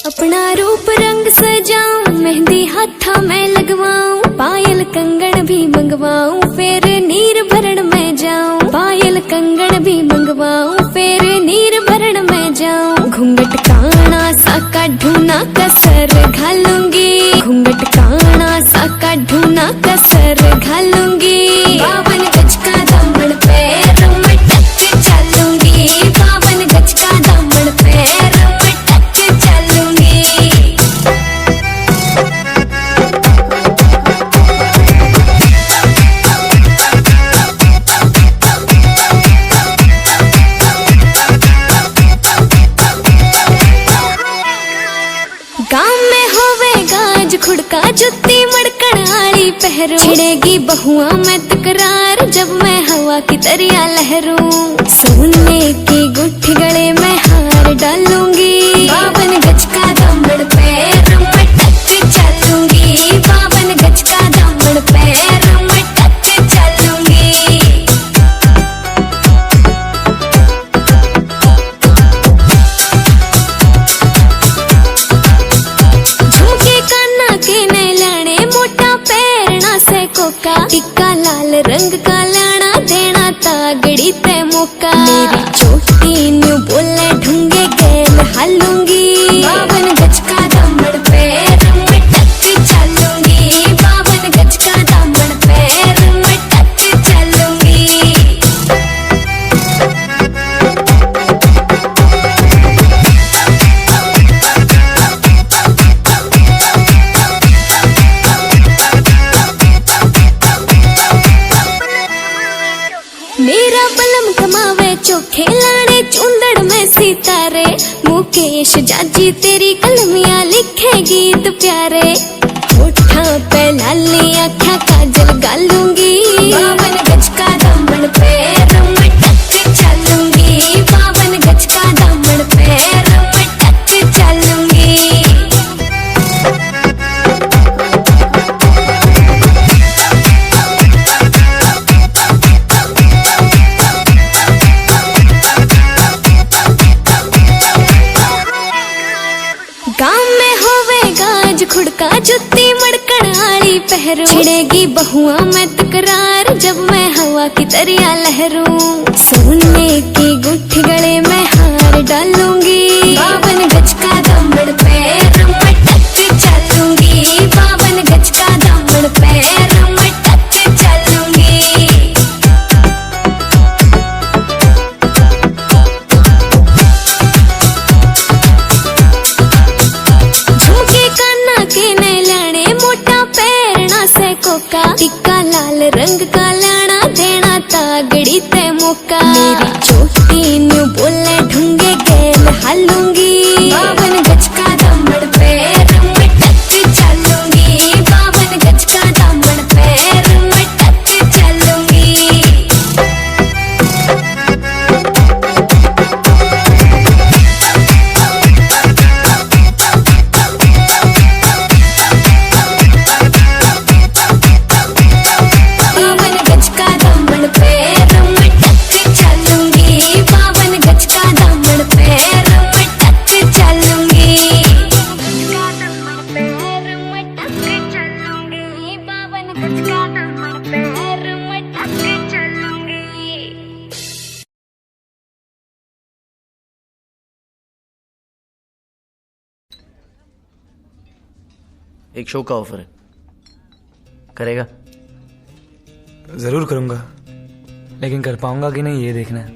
अपना रूप रंग सजाऊं, मेहंदी हाथा में लगवाऊं, पायल कंगन भी मंगवाऊं, फिर नीर भरण में जाऊं। पायल कंगन भी मंगवाऊं, फिर नीर भरण में जाऊं। घूंघट काना सा काढूं कसर घालूंगी, घूंघट काना सा काढूं कसर घालूंगी। 52 गज का दामन पैर में टक चलूंगी, 52 गज का दामन पैर में टक चलूंगी। गाँव में होवेगा आज खुड़का, जुत्ती मड़कण आली पहरू। छिड़ेगी बहुआ में तकरार, जब मैं हवा की तरिया लहरूं। सोने की गुट्ठी गले में हार डालूंगी, 52 गज का दामन पैर में टक चलूंगी, 52 गज का दामन पैर में टक चलूंगी। झुमके काना के नए लाने, मोटा पैरना से कोका। टिक्का लाल रंग का लाना, देना तागड़ी ते मौका। मेरी चोटी न्यू बोले ढूंगे गैल हालूंगी, 52 गज का दामन पैर में टक चलूंगी, 52 गज का दामन पैर में टक चलूंगी। मेरा बलम कमावे चोखे लाड़े, चूंदड़ में सितारे। मुकेश जाजी तेरी कलमियां लिखे गीत प्यारे। होठा पे लाली आँखा काजल गालूंगी, 52 गज का दामन पैर में टक चलूंगी, 52 गज का दामन पैर में टक चलूंगी। गाँव में होवेगा आज खुड़का, जुत्ती मड़कण आली पहरू। छिड़ेगी बहुआ में तकरार, जब मैं हवा की तरिया लहरूं। सोने की गुट्ठी गले में हार डालूंगी, 52 गज का दामन पैर में टक चलूंगी, 52 गज का दामन पैर में टक चलूंगी। झुमके काना के नए लाने, मोटा पैरना से कोका। टिक्का लाल रंग का लाना, देना तागड़ी ते मौका। मेरी चोटी न्यू बोले ढूंगे गैल हालूंगी, 52 गज का दामन पैर में टक चलूंगी, 52 गज का दामन पैर में टक चलूंगी। एक शो का ऑफर है, करेगा? जरूर करूंगा, लेकिन कर पाऊंगा कि नहीं ये देखना है।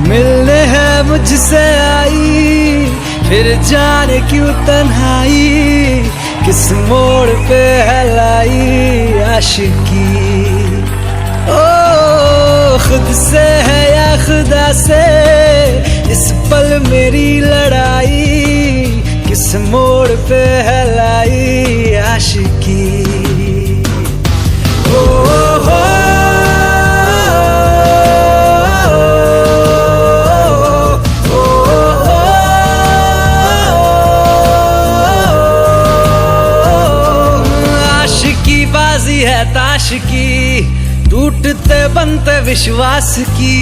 मिलने है मुझसे आई, फिर जाने क्यों तन्हाई, किस मोड़ पे है लाई आशिकी। ओ खुद से है या खुदा से, इस पल मेरी लड़ाई, किस मोड़ पे है लाई आशिकी। ओ हो आशिकी बाजी है ताश की, टूटते बनते विश्वास की।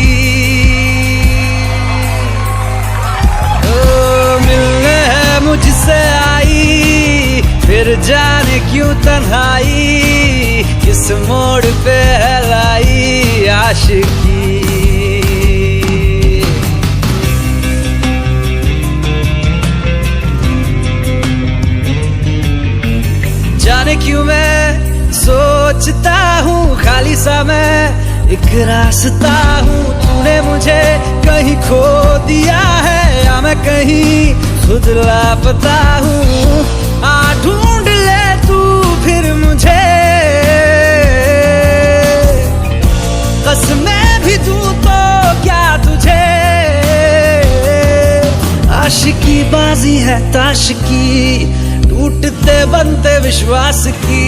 मिलने है मुझसे आई, फिर जाने क्यों तन्हाई, किस मोड़ पे है लाई आशिकी। जाने क्यों मैं सोचता हूँ खाली सा मैं एक रास्ता हूँ, तूने मुझे कहीं खो दिया है या मैं कहीं खुद लापता हूँ। आ ढूंढ ले तू फिर मुझे, कसमें भी दूँ तो क्या तुझे। आशिकी बाजी है ताश की, टूटते बनते विश्वास की।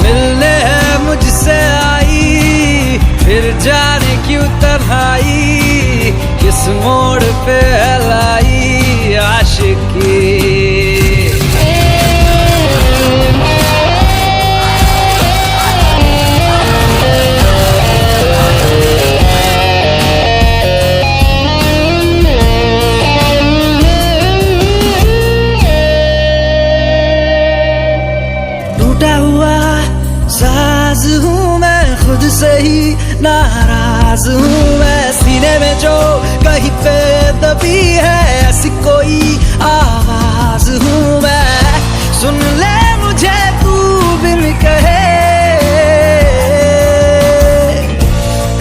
मिलने है मुझसे आई, फिर जाने क्यों तन्हाई, किस मोड़ पे है लाई आशिकी। साज हूँ मैं खुद से ही नाराज हूँ मैं, सीने में जो कहीं पे दबी है ऐसी कोई आवाज हूँ मैं। सुन ले मुझे तू बिन कहे,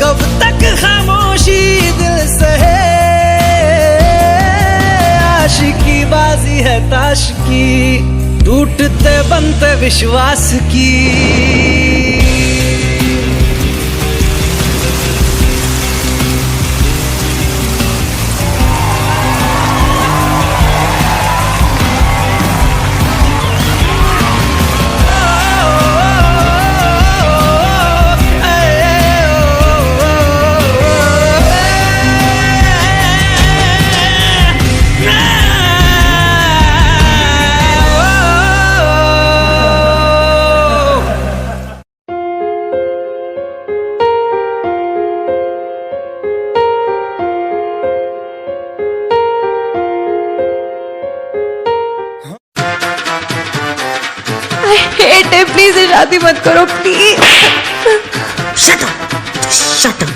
कब तक खामोशी दिल सहे। आशिकी बाजी है ताश की, टूटते बनते विश्वास की। प्लीज शादी मत करो please. Shut up, shut up.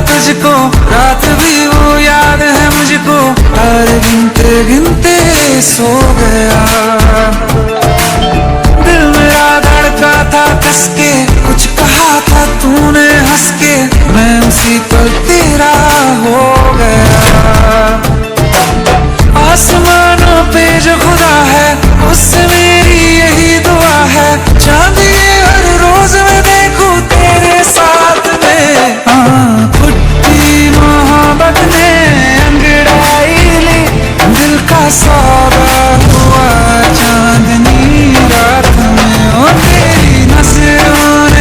तुझको रात भी वो याद है मुझको, हर गिनते गिनते सो गया। दिल मेरा धड़का था कस के, कुछ कहा था तूने हंस के, मैं उसी पर तेरा हो गया। आसमानों पे जो खुदा है उससे मेरी यही दुआ है, चांदी हर रोज मैं देखूं तेरे साथ में। फुट्टी मोहब्बत ने अंगड़ाई ली, दिल का सौदा हुआ चांदनी रात में। ओ तेरी नजरों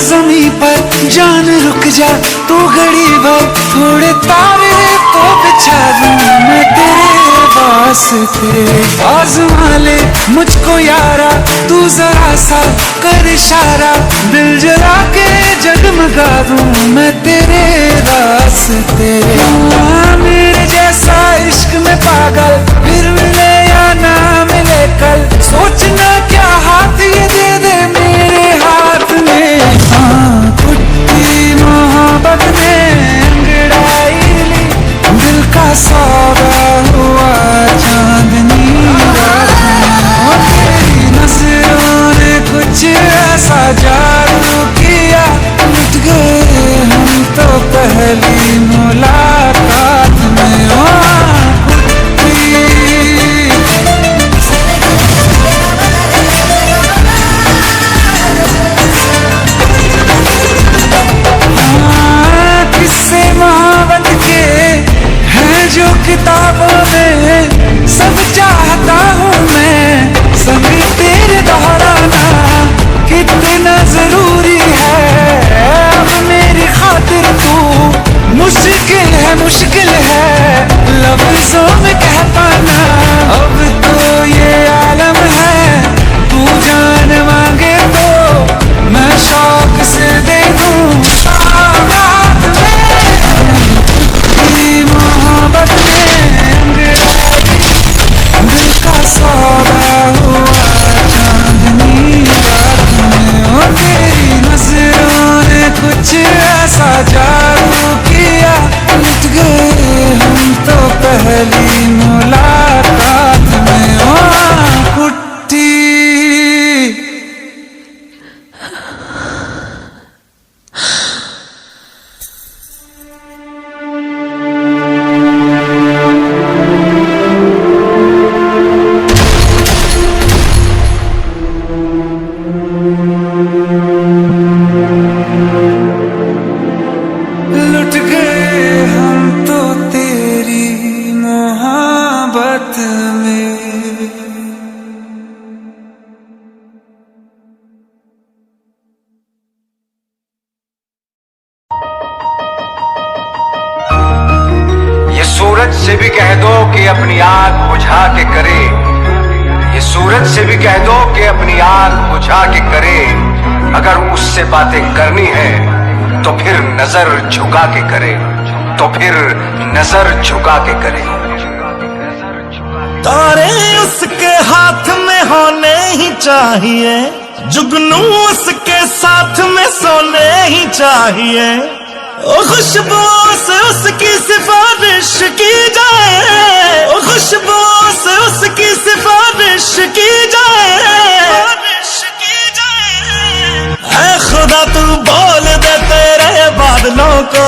जमी पर जान रुक जा तू घड़ी भर, थोड़े तारे तो बिछा दूं मैं तेरे वास्ते। आज़मा ले मुझको यारा तू जरा सा कर इशारा, दिल जला के जगमगा दूं मैं तेरे रास्ते। मेरे जैसा इश्क में पागल फिर मिले या ना मिले कल, सोचना क्या हाथ ये दे दे मेरे हाथ में। कुट्टी मोहब्बत ने अंगड़ाई ली, दिल का सौदा हुआ चांदनी रात में। तेरी नजरों ने कुछ ऐसा जादू किया, लुट गए हम तो पहली मुलाकात में। जो किताबों में सब चाहता हूँ मैं, संग तेरे दोहराना कितना जरूरी है। अब मेरी खातिर तू मुश्किल है लफ्जों में कह पाना। अब तो ये आलम है तू जान मांगे तो मैं शौक से दे दूँ। सौदा हुआ चांदनी रात में। तेरी नजरों ने कुछ ऐसा जादू किया, लुट गए हम तो पहली मुलाकात में। कुट्टी सूरज से भी कह दो कि अपनी आग बुझा के करे, ये सूरज से भी कह दो कि अपनी आग बुझा के करे। अगर उससे बातें करनी है तो फिर नजर झुका के करे, तो फिर नजर झुका के करे। तारे उसके हाथ में होने ही चाहिए, जुगनू उसके साथ में सोने ही चाहिए। खुशबुओं से उसकी सिफारिश की जाए, खुशबुओं से उसकी सिफारिश की जाए। ऐ खुदा तू बोल दे तेरे बादलों को,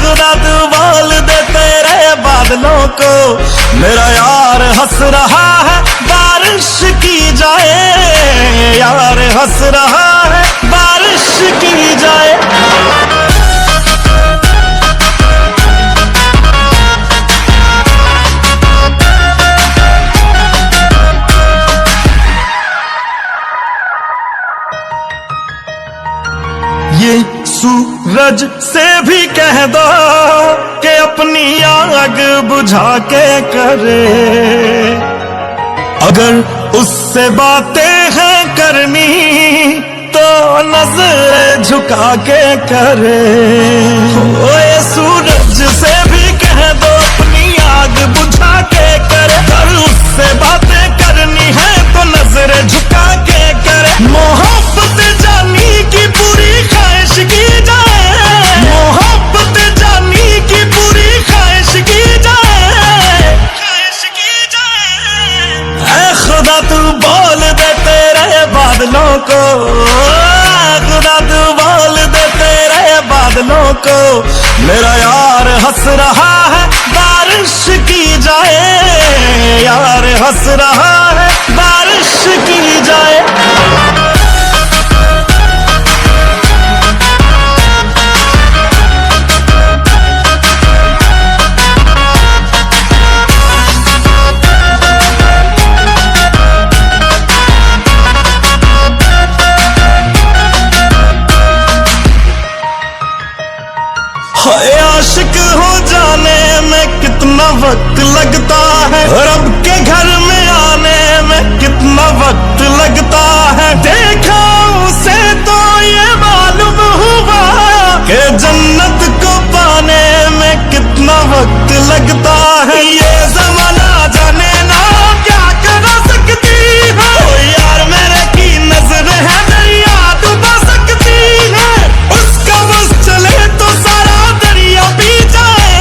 खुदा तू बोल दे तेरे बादलों को, मेरा यार हंस रहा है बारिश की जाए। यार हंस रहा है बारिश की जाए। ये सूरज से भी कह दो कि अपनी आग बुझा के करे। अगर उससे बातें हैं करनी तो नजर झुका के करे। ये सूरज से भी कह दो अपनी आग बुझा के करे। अगर उससे बातें करनी है तो नजर झुका के करे। मोहब्बत जानी की पूरी ख्वाहिश की जाए, मोहब्बत जानी की पूरी ख्वाहिश की जाए, ख्वाहिश की जाए। ऐ खुदा तू बोल दे तेरे बादलों को, खुदा तू बोल दे तेरे बादलों को, मेरा यार हंस रहा है बारिश की जाए। यार हंस रहा है बारिश की जाए। लगता है, रब के घर में आने में कितना वक्त लगता है। देखा उसे तो ये मालूम हुआ कि जन्नत को पाने में कितना वक्त लगता है। ये जमाना जाने ना क्या करा सकती है, ओ यार मेरे की नजर है दरिया डुबा सकती है। उसका बस चले तो सारा दरिया पी जाए,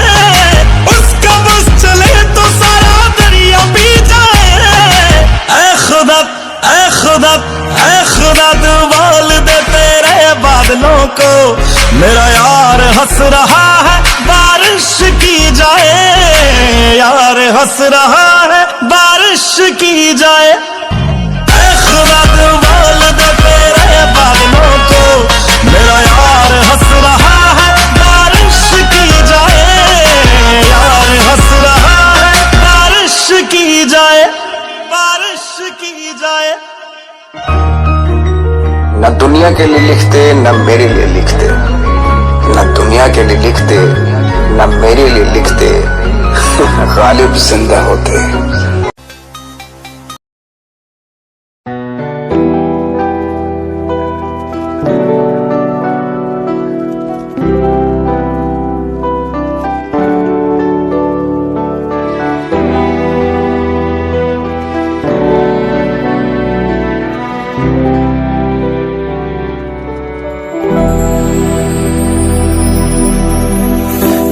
उसका बस चले तो सारा दरिया पी जाए। ऐ खुदा ऐ खुदा ऐ खुदा डुबाल दे तेरे बादलों को, मेरा यार हंस रहा है बारिश की जाए, यार हंस रहा है बारिश की जाए। ऐ खुदा डुबाल दे तेरे बादलों को, मेरा यार हंस रहा है बारिश की जाए, यार हंस रहा है बारिश की जाए, बारिश की जाए। न दुनिया के लिए लिखते न मेरे लिए लिखते, न दुनिया के लिए लिखते न मेरे लिए लिखते, गालिब जिंदा होते।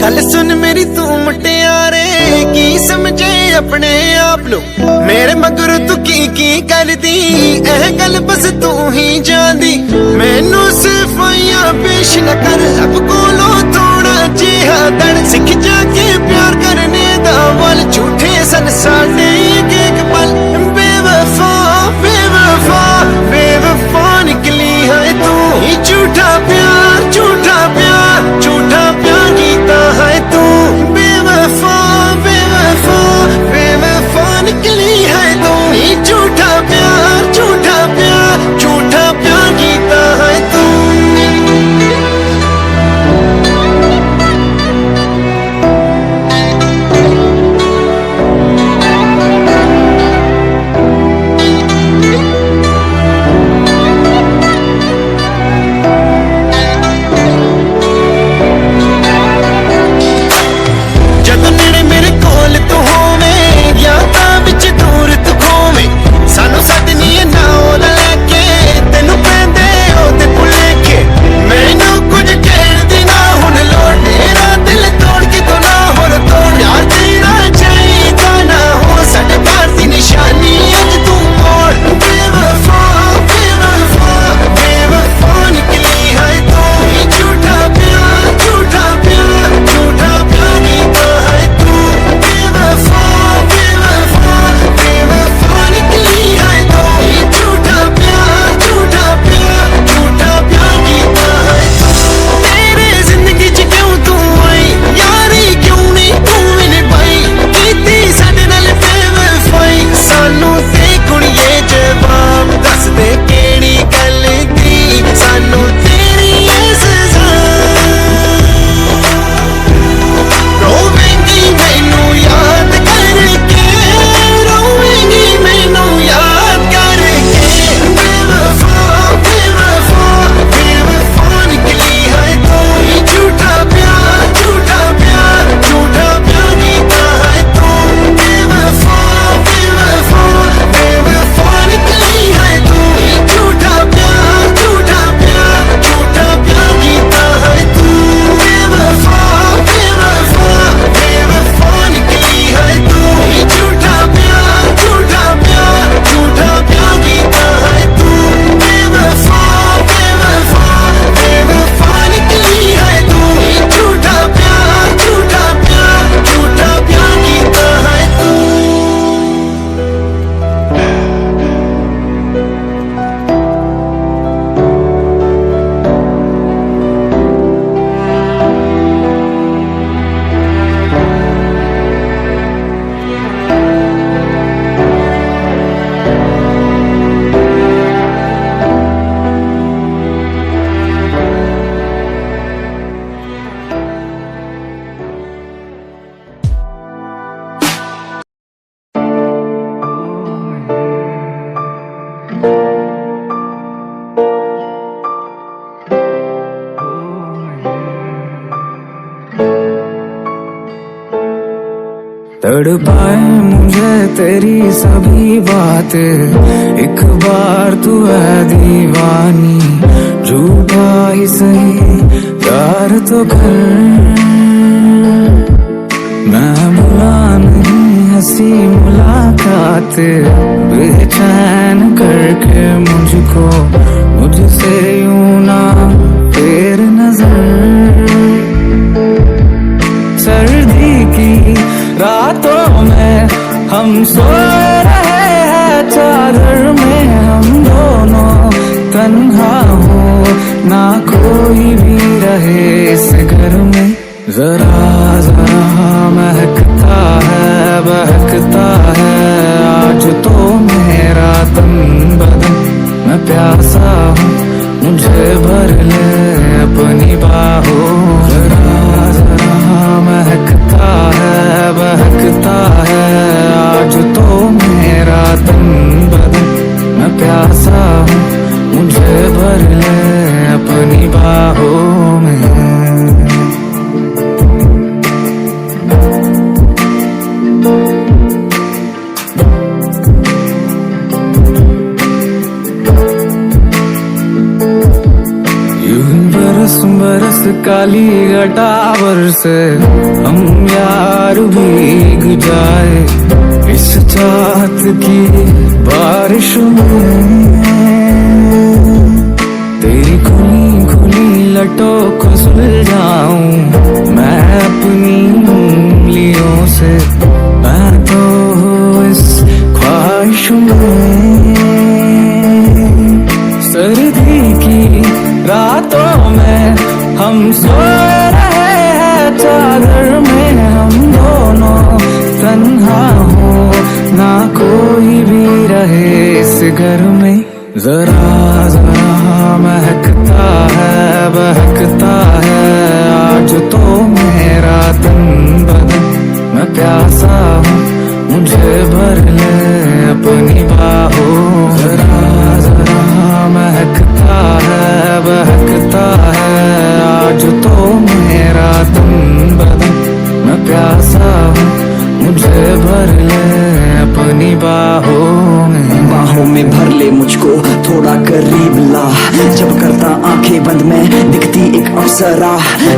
गल सुन मेरी तू मुटियारे, की समझे अपने आप लो, मेरे मगर तू की कर दी, एह गल बस तू ही जानी। मैनू सिफाइयां पेश न कर, अब कोलो थोड़ा जिहा दड़, सिख जाके प्यार करने दा वल, झूठे सन साडे एक पल। बेवफा बेवफा बेवफा निकली है तू ही, झूठा प्यार झूठा प्यार झूठा प्यार कीता है तू। बेवफा बेवफा बेवफा निकली है तू ही, झूठा प्यार झूठा प्यार झूठा प्यार कीता है तू। तड़पाए मुझे तेरी सभी बातें, एक बार तू है दीवानी, झूठा ही सही प्यार तो कर। मैं भुला नहीं हंसी मुलाकात, बेचैन करके मुझको मुझसे यूं ना फेर नजर। सर्दी की रातों में हम सो रहे हैं चादर में, हम दोनों तन्हा हो ना कोई भी रहे इस घर में। जरा जरा महकता है बहकता है आज तो मेरा तन बदन, मैं प्यासा हूँ मुझे भर ले अपनी बाहों। जरा जरा महकता है बहकता है आज तो मेरा तन बदन, मैं प्यासा हूँ मुझे भर ले अपनी बाहों में। बरस काली घटावर से हम यार भीग जाए इस चाहत की बारिश में। तेरी खुली खुली लटों को सुलझाऊं मैं अपनी उंगलियों से, मैं तो इस ख्वाहिश में। सर्दी की रातों में हम सो रहे हैं चादर में, हम दोनों तन्हा हो ना कोई भी रहे इस घर में। जरा जरा महकता है बहकता है आज तो मेरा तन बदन, मैं प्यासा हूँ मुझे भर ले अपनी बाहों। जरा जरा महकता है बहकता है आज तो मेरा तन बदन, मैं प्यासा हूँ मुझे भर ले अपनी बाहों में। बाहों में भर ले मुझको थोड़ा करीब ला, जब करता आंखें बंद में दिखती एक अप्सरा।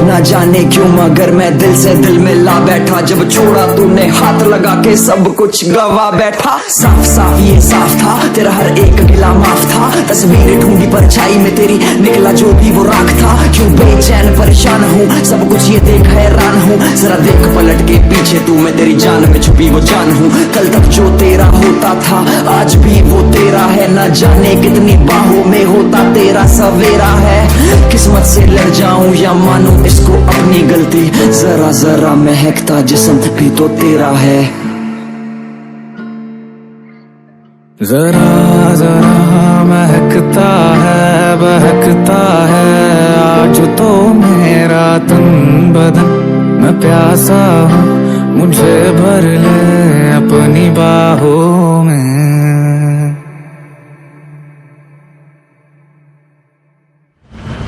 ना जाने क्यों मगर मैं दिल से दिल में ला बैठा, जब छोड़ा तूने हाथ लगा के सब कुछ गवा बैठा। साफ साफ ये साफ था तेरा हर एक गिला माफ था, तस्वीरें ढूंढी परछाई में तेरी निकला जो भी वो राख था। क्यों बेचैन परेशान हूँ सब कुछ ये देख हैरान हूँ, जरा देख पलट के पीछे तू, मैं तेरी जान में छुपी वो जान हूँ। कल तक जो तेरा होता था आज भी वो तेरा है, न जाने कितनी बाहों में होता तेरा सवेरा है। किस्मत से लड़ जाऊं या मानूं इसको अपनी गलती, जरा जरा महकता जिस्म भी तो तेरा है। जरा जरा महकता है बहकता है आज तो मेरा तन बदन, मैं प्यासा हूँ मुझे भर ले अपनी बाहों में।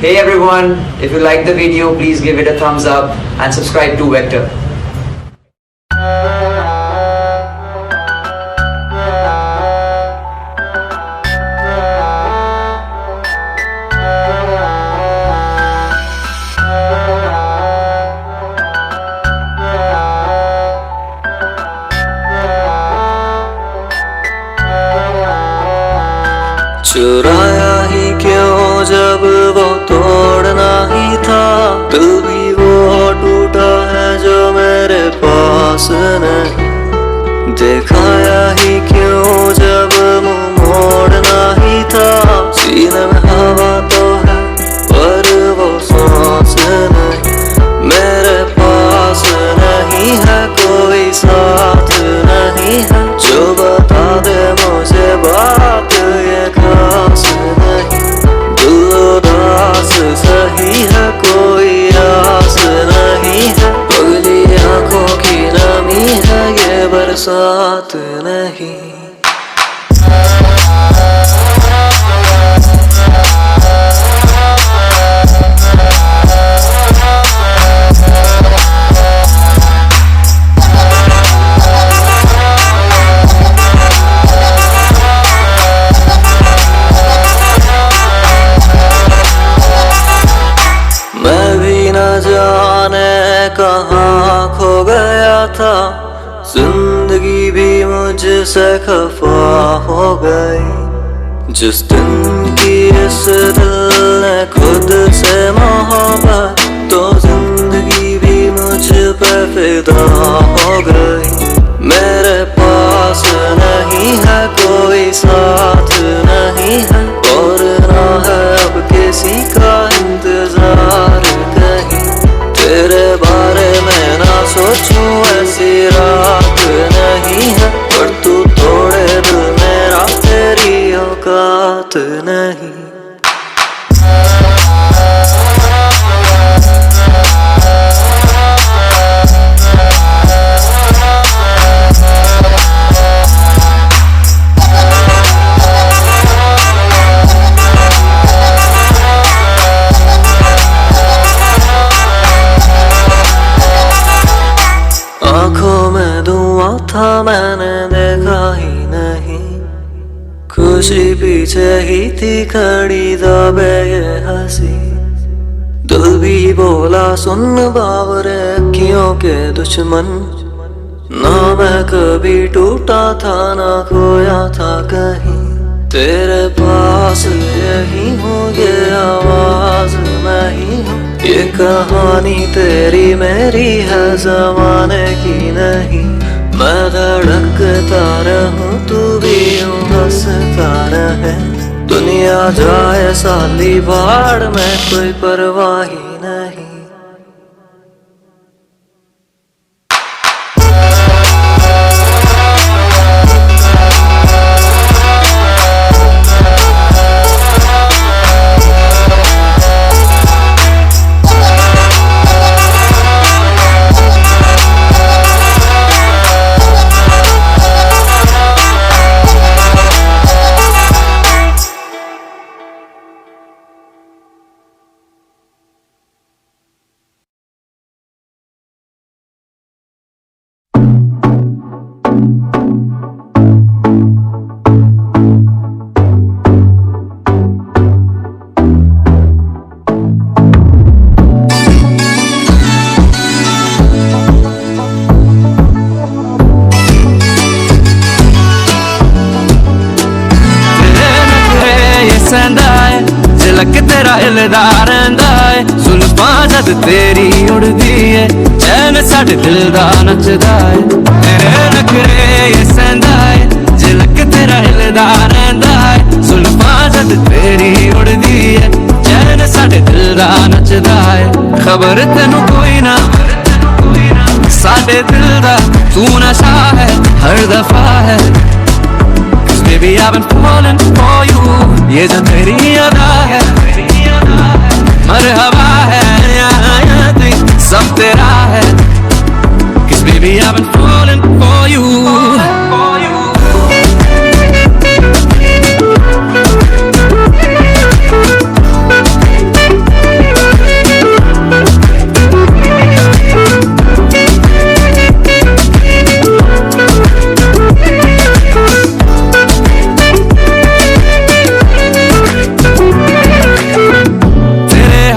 Hey everyone, if you like the video, please give it a thumbs up and subscribe to Vector. चुराया ही क्यों जब वो तोड़ना ही था, दिल भी वो टूटा है जो मेरे पास नहीं। दिखाया ही क्यों जब मुँह मोड़ना ही था, सीने में हवा तो है पर वो सांस नहीं। मेरे पास नहीं है कोई साथ नहीं है, जो बता दे मुझे बात ये खास नहीं। दिल उदास सही है कोई आस नहीं है, पगली आंखों की नमी है ये बरसात नहीं। से खफा हो गई। जिस दिन की इस दिल ने खुद से मोहब्बत, तो जिंदगी भी मुझ पे फिदा हो गई। मेरे पास नहीं है कोई साथ नहीं है, और ना है अब किसी का इंतजार कहीं। तेरे बारे में ना सोचूं ऐसी रात नहीं है, पर तू तोड़े दिल मेरा तेरी औकात नहीं। आंखों में धुआं था मैंने देखा ही नहीं, खुशी पीछे ही थी खड़ी दबे ये हंसी। दिल भी बोला सुन बावरे अखियों के दुश्मन, ना मैं कभी टूटा था ना खोया था कहीं। तेरे पास यही हूँ, ये आवाज मैं ही हूँ, ये कहानी तेरी मेरी है ज़माने की नहीं। मैं धड़कता रहूं तू भी यूं हंसता रहे, दुनिया जाए साली भाड़ में कोई परवाह ही नहीं। झलक तेरा हिलदा रहंदा है, जुल्फां जद तेरी उड़दी है, चैन साडे दिल दा नचदा है। तेरे नखरे ये सहंदा है, झलक तेरा हिलदा रहंदा है, जुल्फां जद तेरी उड़दी है, चैन साडे दिल दा नचदा है। खबर तेनू कोई ना साडे दिल दा, तू नशा है हर दफा है। Baby I've been falling for you, ये जो तेरी अदा है, मरहबा है तू सब तेरा है। Cause baby I've been falling for you.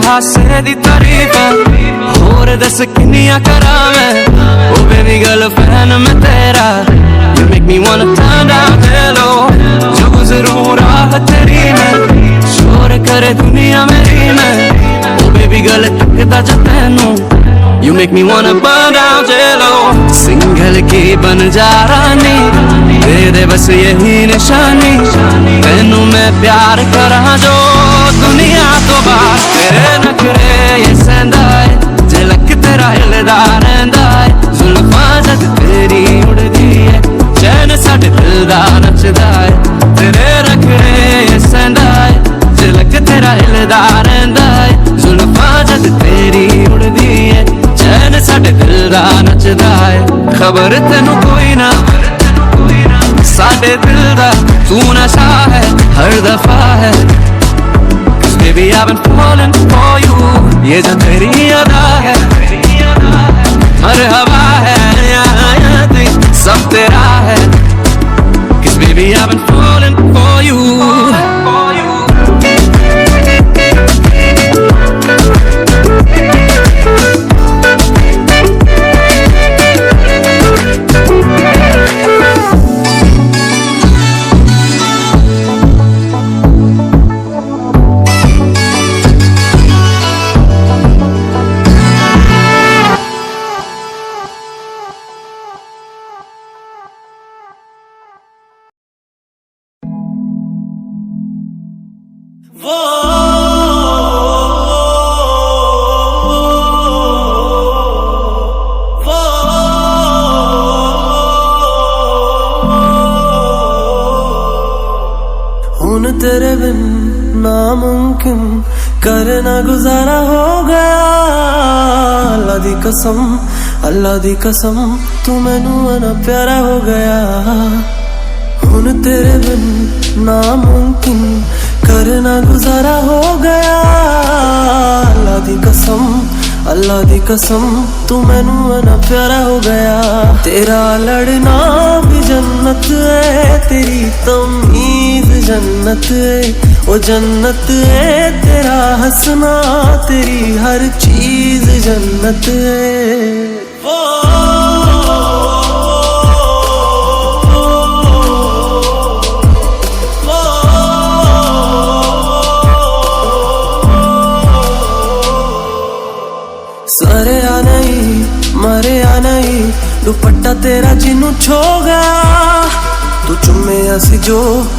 हासे दी तारीफ होर दस किन्नियां करां मैं, ओ बेबी गर्ल फैन मैं तेरा। You make me wanna turn down hello, जो गुज़रूं राह तेरी में, शोर करे दुनिया मेरी में, ओ बेबी गर्ल तकदा जा तैनू। You make me wanna burn down jello, single की बन जा रानी, दे दे बस यही निशानी, तैनू मैं प्यार करा जो दुनिया तो बाहर। तेरे नखरे ये सहंदा है, झलक तेरा हिलदा रहंदा है, जुल्फां जद तेरी उड़दी है, चैन साडे दिल दा नचदा है। तेरे नखरे ये सहंदा है, झलक तेरा हिलदा रहंदा है, जुल्फां जद तेरी उड़दी है, चैन साडे दिल दा नचदा है। खबर तेनू कोई ना साडे दिल दा, तू नशा है हर दफा है। Baby I've been falling for you, ये जो तेरी अदा है, मरहबा है तू सब तेरा है। Cause baby I've been falling for you. हुन तेरे बिन नामुमकिन करना गुजारा हो गया। अल्लाह दी कसम तू मैनू ना प्यारा हो गया। हुन तेरे बिन नामुमकिन करना गुजारा हो गया। अल्लाह दी कसम तू मैनू ना प्यारा हो गया। तेरा लड़ना भी जन्नत है, तेरी तमीज जन्नत है, ओ जन्नत है। तेरा हंसना तेरी हर चीज जन्नत है। सरे या नहीं मरे या नहीं, दुपट्टा तेरा जिन्नू छो गया। तू चुमे असी जो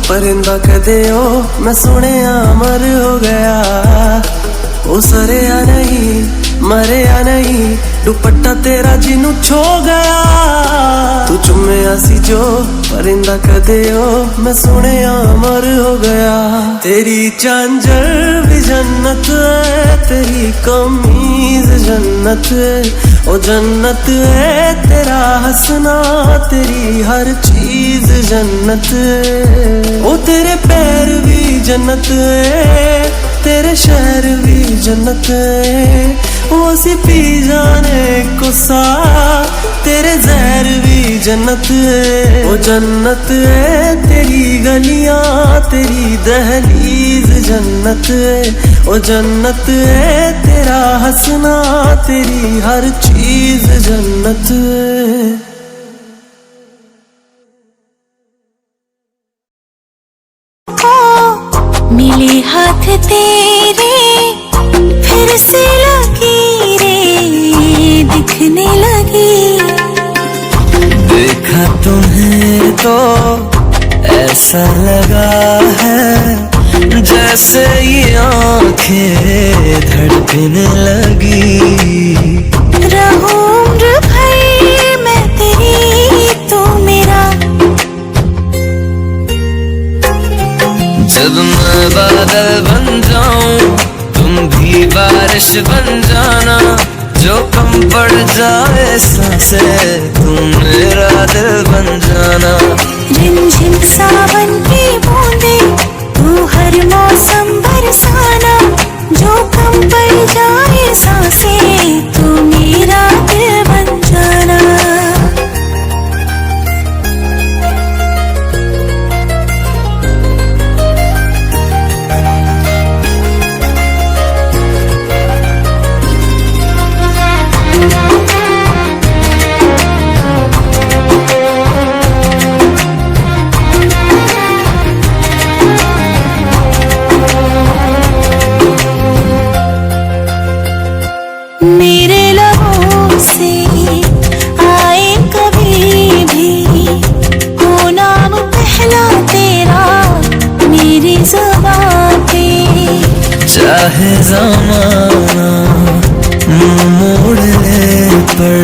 परिंदा कदे हो, मैं सुने अमर हो गया। ओ सरे या नहीं मरे या नहीं, दुपट्टा तेरा जिन्नू छो गया। तू चुमे असी जो परिंदा कदे हो, मैं सुने अमर हो गया। तेरी चांजर भी जन्नत है, तेरी कमीज जन्नत है, ओ जन्नत है। तेरा हंसना तेरी हर चीज जन्नत है। ओ तेरे पैर भी जन्नत है, तेरे शहर भी जन्नत है। वो सी पी जाने को सा, तेरे जहर भी जन्नत है। वो जन्नत है तेरी गलियां, तेरी दहलीज जन्नत है, ओ जन्नत है। तेरा हंसना तेरी हर चीज जन्नत है। मिले हाथ तेरे फिर से लकीरें दिखने लगी। देखा तुम्हें तो ऐसा लगा है, जैसे ये आंखें धड़कने लगी। रहूं उम्र भर मैं तेरी तू मेरा। जब मैं बादल बन जाऊं तुम भी बारिश बन जाना। जो कम पड़ जाए सांसें तुम मेरा दिल बन जाना। रिमझिम सावन की बूंदे तू हर मौसम बरसाना। जो कम पड़ जाए सांसें तू मेरा दिल बन जाना। मेरे लबों से आए कभी भी हो नाम पहला तेरा मेरी ज़ुबान पे। चाहे ज़माना मुँह मोड़ ले पर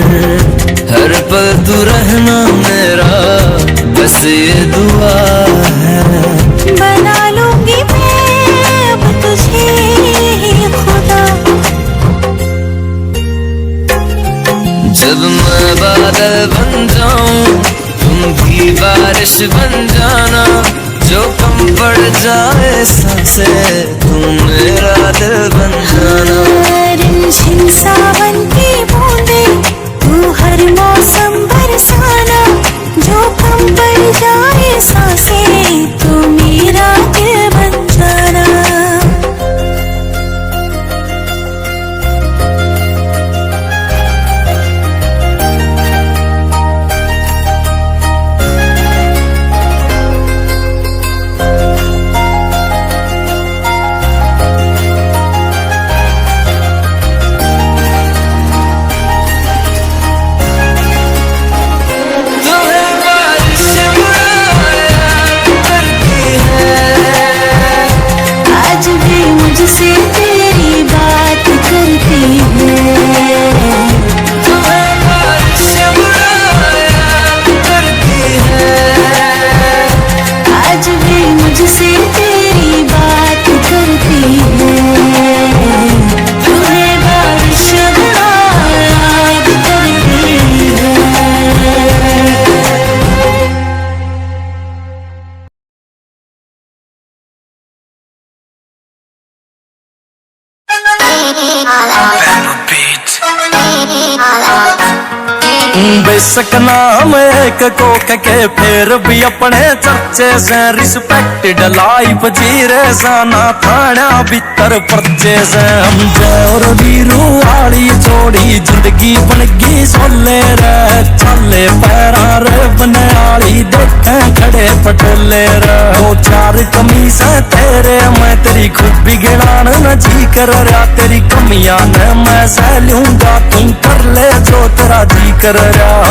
हर पल तू रहना मेरा, बस ये दुआ है। बना लूंगी मैं अब तुझे खुदा। जब मैं बादल बन जाऊं तुम भी बारिश बन जाना। जो कम पड़ जाए सांसें तुम मेरा दिल बन जाना। रिमझिम सावन की बूंदे तू हर मौसम बरसाना। जो कम पड़ जाए सांसें तू मेरा दिल बन जाना। बेशक नाम एक कोक के फिर भी अपने चर्चे से रिस्पेक्टेड लाइफ जी रहे साना थाना भीतर पर्चे से हम जय और वीरू वाली जोड़ी जिंदगी बन गई सोले रे चले पैरा रे बने आली देखे खड़े पटोले रे दो चार कमीज है तेरे मैं तेरी खूबी गिनान न जी कर रहा तेरी कमियां न मैं सह लूंगा तुम कर ले जो तेरा जी कर रहा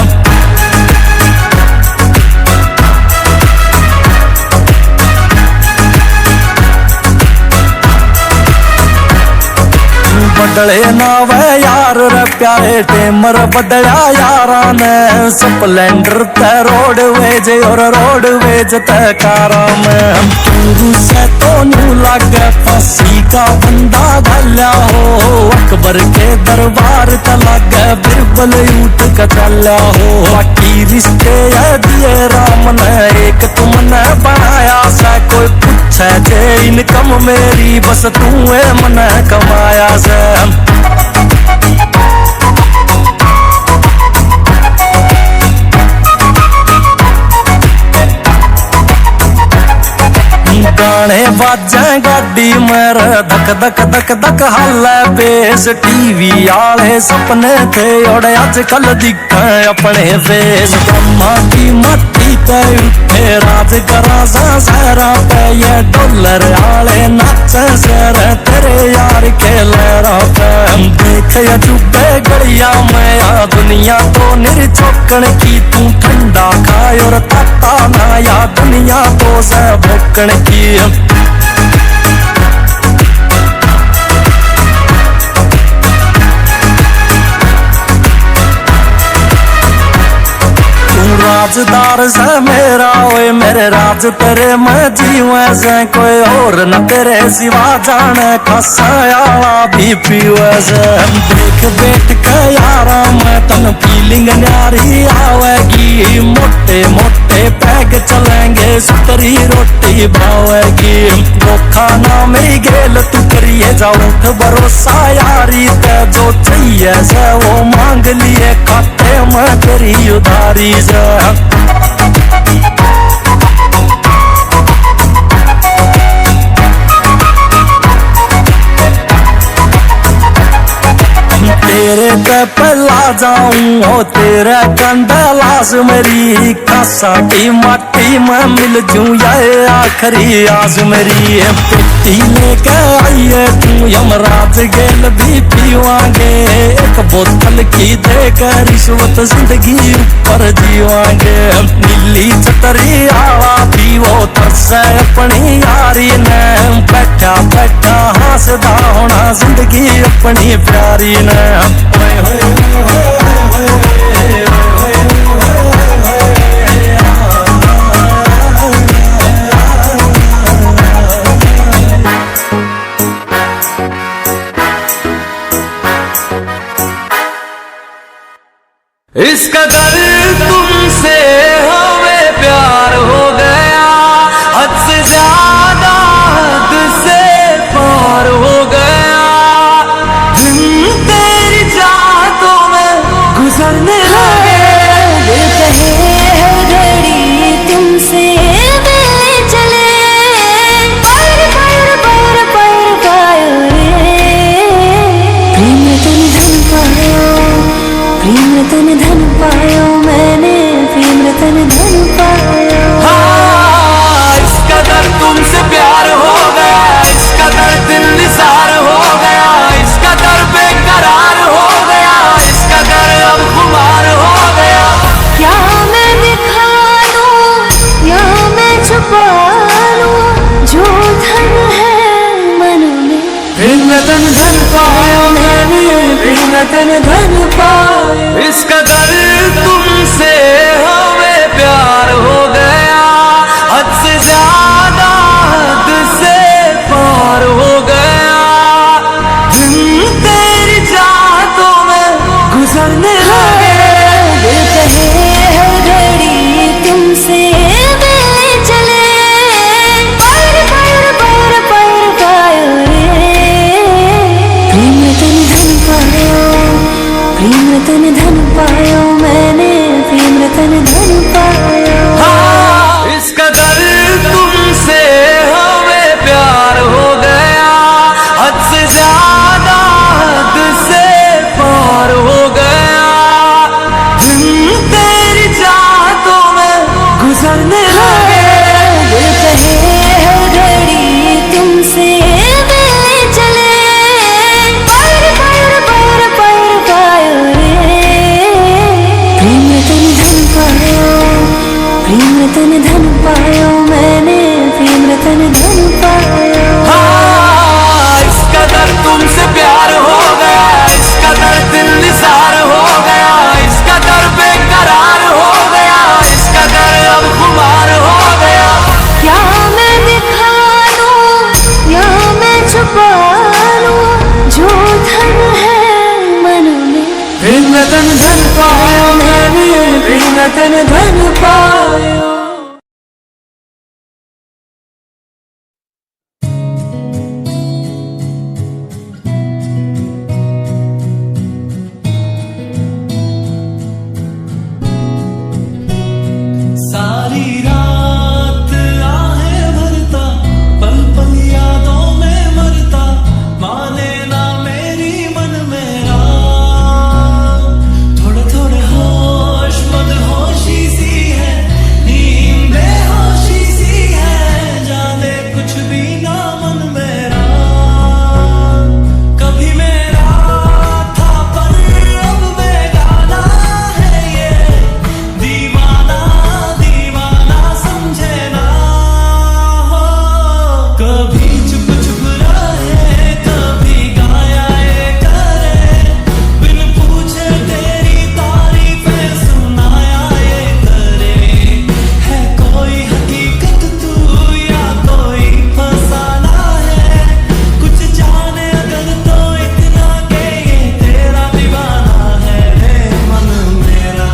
बदले ना वे यार रे प्यारे टेमर बदला यारा ने स्प्लेंडर ते रोड वेज और रोड वेज ते कारा में टूरू से तो न्यू लागे फांसी का बंदा गल्या हो अकबर के दरबार ते लागे बिरबल उठ के चल्या हो बाकी रिश्ते है दिए राम ने एक तुमने बनाया सा कोई पूछे जे इनकम मेरी बस तू है मने कमाया से गाने बाजे गाड़ी मेर धक धक धक धक हाले बेस टीवी आले सपने थे और आजकल दिखे अपने फेस माटी मट्टी पे उठे राज करा सारा पे ये डॉलर आले नाचे सर तेरे यार के लहरा पे देख या चुपे गड़िया में या दुनिया तो निर्चोकन की तू ठंडा खाए और ताता ना या दुनिया तो से भोकन की राजदार से मेरा ओए मेरे राज तेरे मैं जीवे से कोई और न तेरे सिवा जाने खसायाला भी पीवे से देख बैठ के यारा मैं तन फीलिंग न्यारी आवेगी मोटे मोटे पैग चलेंगे सुतरी रोटी भावेगी वो खाना में गेल तू करिए जाऊं भरोसा यारी ते जो चाहिए से वो मांग लिए खाते मैं तेरी उधारी से तेरे पे पला जाऊं हो तेरे कंडलास मेरी खासा की माटी में मिल जूं ये आखिरी आस मेरी पेटी लेके आइए तू यमराज गेल भी पीवांगे एक बोतल की देकर रिश्वत जिंदगी ऊपर जीवांगे नीली छतरी आवा भी वो तरसे अपनी यारी ने बैठा बैठा हंसदा होना जिंदगी अपनी प्यारी ने इस कदर तुमसे हमें प्यार हो गया हद से ज्यादा हद से पार हो गया दिन तेरी चाहतों में गुजरने लगे घड़ी तुमसे मिलने चले पैर पैर पैर पैर पायो रे प्रेम रतन धन पायो मैंने प्रेम रतन धन पायो इस कदर तुमसे प्यार हो गया इस कदर दिल निसार हो गया इस कदर बेकरार हो गया इस कदर अब खुमार हो गया क्या मैं दिखा दूं या मैं छुपा लूं जो धन है मन में प्रेम रतन धन पायो मैंने प्रेम रतन धन पायो इस कदर तुमसे हमें प्यार हो गया हद से ज्यादा हद से पार हो गया दिन तेरी चाहतों में गुजरने लगे घड़ी तुमसे मिलने चले पैर पैर पैर पैर पायो रे प्रेम रतन धन पायो रतन धन पायो मैंने, प्रेम रतन धन पायो। इस कदर तुमसे प्यार हो गया, इस कदर दिल निसार हो गया, इस कदर बेकरार हो गया, इस कदर अब खुमार हो गया। क्या मैं दिखा लूं या मैं छुपा लूं, जो धन है मन में। प्रेम रतन धन पायो मैंने, प्रेम रतन धन पायो। सारी रात आहें भरता, पल पल यादों में मरता, माने ना मेरी मन मेरा। थोड़े थोड़े होश मदहोशी सी है, नींद बेहोशी सी है, जाने कुछ भी ना मन मेरा। कभी मेरा था पर अब बेगाना है ये, दीवाना दीवाना समझे ना हो। कभी चुप चुप रहे, कभी गाया ये करे, बिन पूछे तेरी तारीफें सुनाया ये करे। है कोई हकीकत तू या कोई फसाना है, कुछ जाने अगर तो इतना के ये तेरा दीवाना है रे मन मेरा।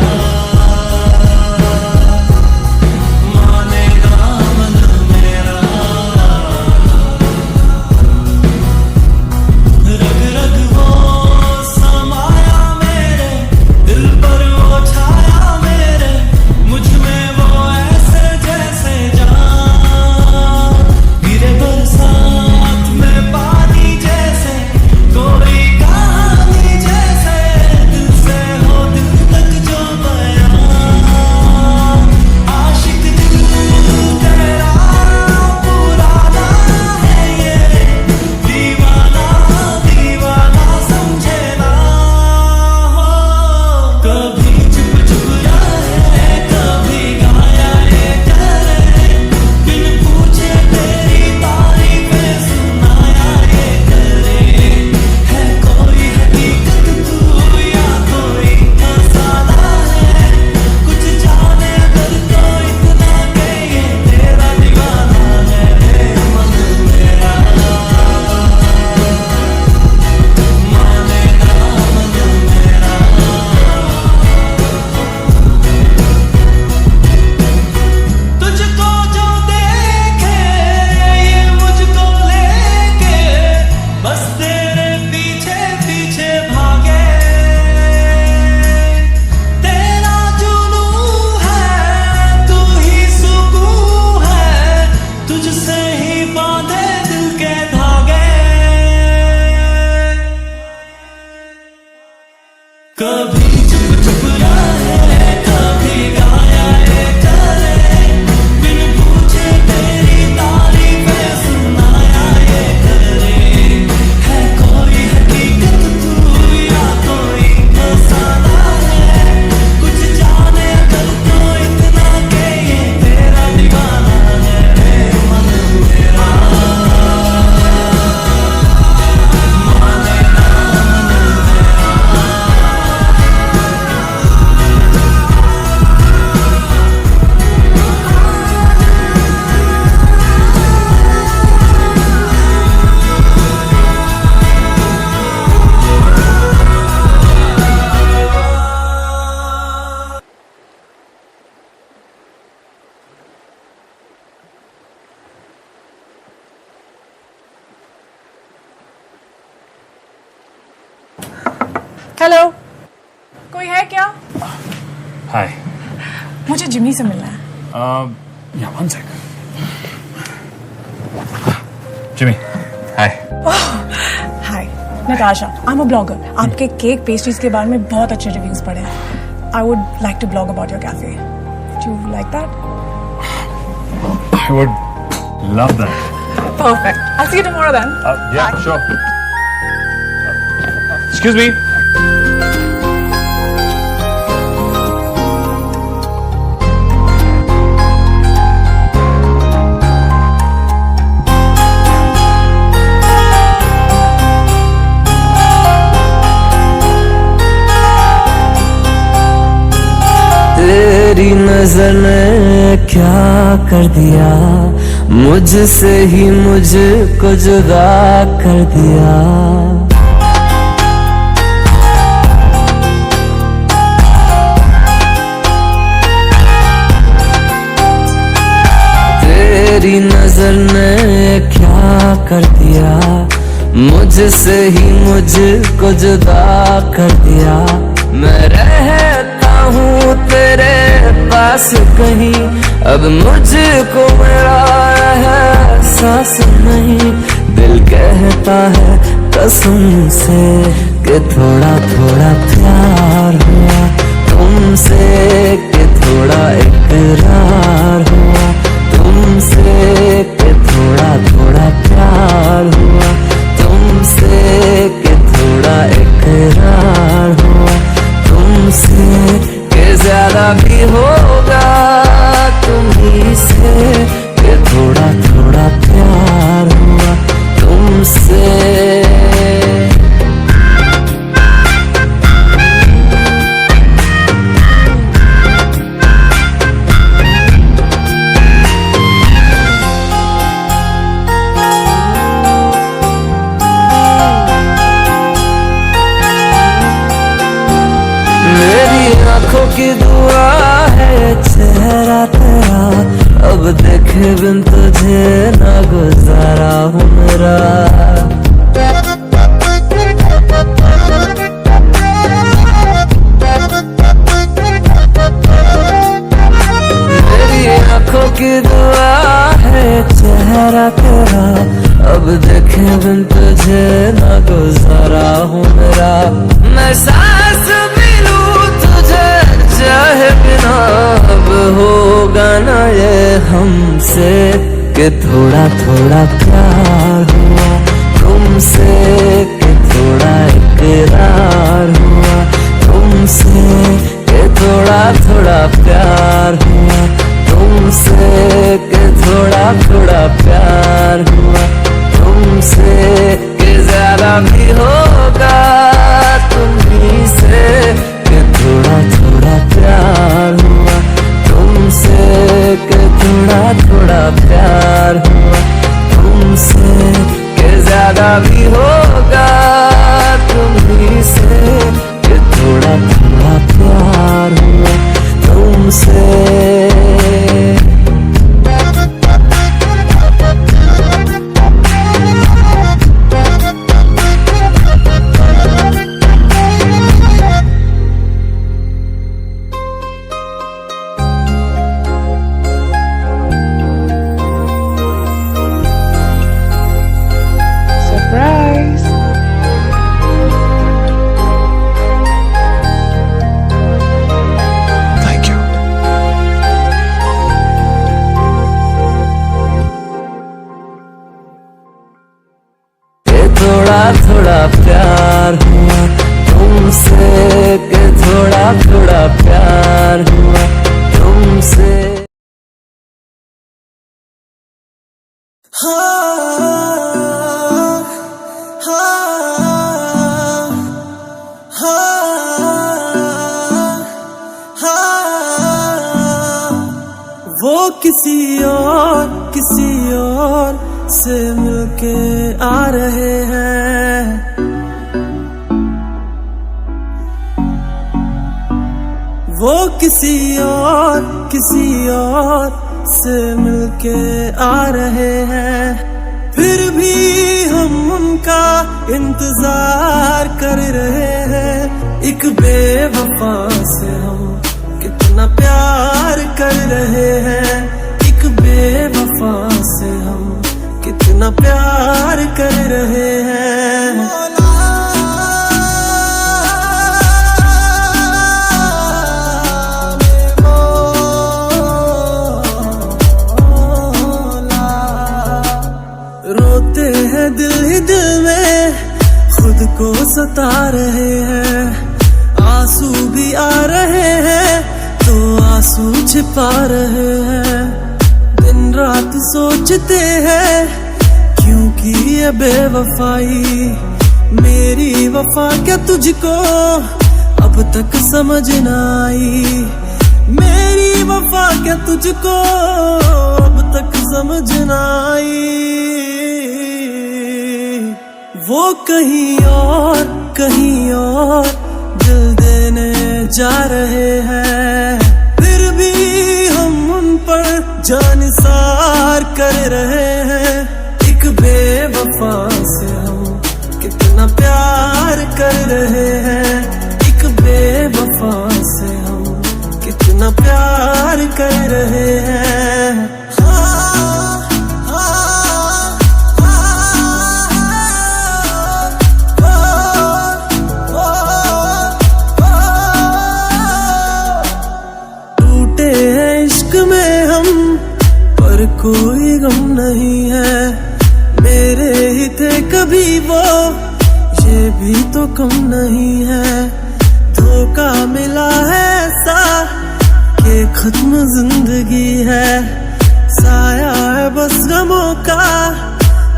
मानेगा मन मेरा, रग रग वो समाया मेरे, दिल पर वो छाया मेरे, मुझ में वो ऐसे जैसे जान। गिरे बरसात में पानी जैसे, कोई कहानी जैसे, दिल से हो दिल तक जो बयान। आशिक दिल तेरा पुराना है ये, दीवाना दीवाना समझे ना हो। कभी चुप चुप रहे, कभी गाया ये करे, बिन पूछे तेरी तारीफें सुनाया ये करे। है कोई हकीकत तू या कोई फसाना है, कुछ जाने अगर तो इतना के ये तेरा दीवाना है रे मन मेरा। मानेगा मन मेरा, तुझको जो देखे ये मुझको लेके, बस तेरे पीछे पीछे भागे। तेरा जुनून है, तू ही सुकून है, तुझसे ही बांधे दिल के धागे। कभी चुप चुप रहे, कभी गाया ये करे, बिन पूछे तेरी तारीफें सुनाया ये करे। है कोई हकीकत तू या कोई फसाना है, कुछ जाने अगर तो इतना के ये तेरा दीवाना है रे मन मेरा। मानेगा हेलो, कोई है क्या? हाय। मुझे जिमी से मिलना है। या one second. Jimmy, hi. Hi, Natasha, I am a blogger. आपके केक पेस्ट्रीज के बारे में बहुत अच्छे रिव्यूज पढ़े हैं। I would like to blog about your cafe. Do you like that? I would love that. Perfect. I'll see you tomorrow then. Yeah, sure. Excuse me. नजर ने क्या कर दिया, मुझसे ही मुझको जुदा कर दिया। तेरी नजर ने क्या कर दिया, मुझसे ही मुझको जुदा कर दिया। मैं रहता हूँ तेरे पास कहीं, अब मुझको मेरा एहसास नहीं। दिल कहता है कसम से कि थोड़ा थोड़ा प्यार हुआ तुमसे, कि थोड़ा इकरार हुआ तुमसे, कि थोड़ा थोड़ा प्यार हुआ तुमसे, कि थोड़ा इकरार हुआ तुमसे, कि ज्यादा भी होगा तुम्ही से, कि थोड़ा थोड़ा प्यार हुआ तुमसे। आँखों की दुआ है चेहरा तेरा, अब देखे बिन तुझे ना गुजारा हूँ मेरा। मेरी आँखों की दुआ है चेहरा तेरा, अब देखे बिन तुझे ना गुजारा हूँ मेरा। मैं सांस चाहे बिना अब होगा ना ये हमसे, कि थोड़ा थोड़ा प्यार हुआ तुमसे, कि थोड़ा इकरार हुआ तुमसे, कि थोड़ा थोड़ा प्यार हुआ तुमसे, कि थोड़ा थोड़ा प्यार हुआ तुमसे, कि ज्यादा भी होगा तुम्ही से, कि थोड़ा थोड़ा प्यार हुआ तुमसे, कि थोड़ा थोड़ा प्यार हुआ तुमसे, कि ज्यादा भी होगा तुम्ही से, कि थोड़ा थोड़ा प्यार हुआ तुमसे। थोड़ा थोड़ा प्यार हुआ तुमसे, कि थोड़ा थोड़ा प्यार हुआ तुमसे। वो किसी और से मिलके आ रहे हैं, वो किसी और से मिलके आ रहे हैं। फिर भी हम उनका इंतजार कर रहे हैं। एक बेवफा से हम कितना प्यार कर रहे हैं, एक बेवफा से हम कितना प्यार कर रहे हैं। रोते हैं दिल ही दिल में, खुद को सता रहे हैं। आंसू भी आ रहे हैं तो आंसू छिपा रहे हैं। दिन रात सोचते हैं क्योंकि ये बेवफाई, मेरी वफा क्या तुझको अब तक समझ न आई। मेरी वफा क्या तुझको अब तक समझ न आई, वो कहीं और दिल देने जा रहे हैं, फिर भी हम उन पर जानिसार कर रहे हैं। एक बेवफा से हम कितना प्यार कर रहे हैं, एक बेवफा से हम कितना प्यार कर रहे हैं। टूटे हैं इश्क में हम पर कोई गम नहीं है, मेरे ही थे कभी वो ये भी तो कम नहीं है। धोखा मिला है ऐसा कि खत्म जिंदगी है, साया है बस गमों का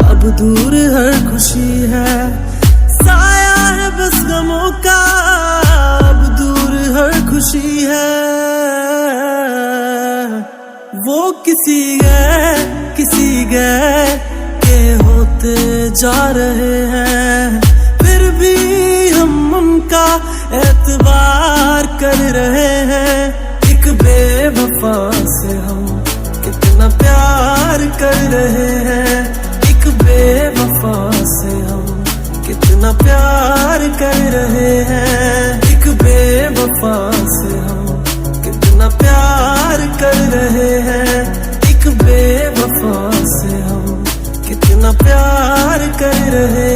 अब दूर हर खुशी है, साया है बस गमों का अब दूर हर खुशी है। वो किसी गए के होते जा रहे हैं, फिर भी हम उनका एतबार कर रहे हैं। एक बेवफा से हम कितना प्यार कर रहे हैं, एक बेवफा से हम कितना प्यार कर रहे हैं, एक बेवफा से हम कितना प्यार कर रहे हैं, एक बेवफा से हम कितना प्यार कर रहे